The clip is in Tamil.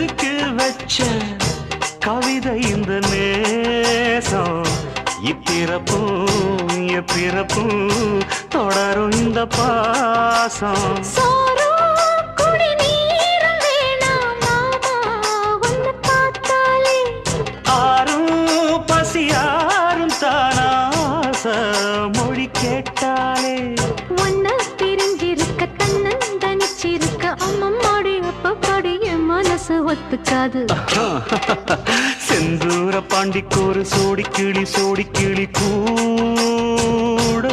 எழுதிக்கு வச்ச கவிதை இந்த நேசம் இப்பிறப்பும் எப்பிறப்பும் தொடரும் இந்த பாசம் ஆரும் பசியாரும் தானாச மொழி கேட்டாலே ஒன்ன பிரிஞ்சிருக்க தன்னன் தனிச்சிருக்க அம்மம்மாடி அப்பப்படி என் மனசு ஒத்துக்காது செந்தூர பாண்டிக்கு ஒரு சோடி கிளி கூட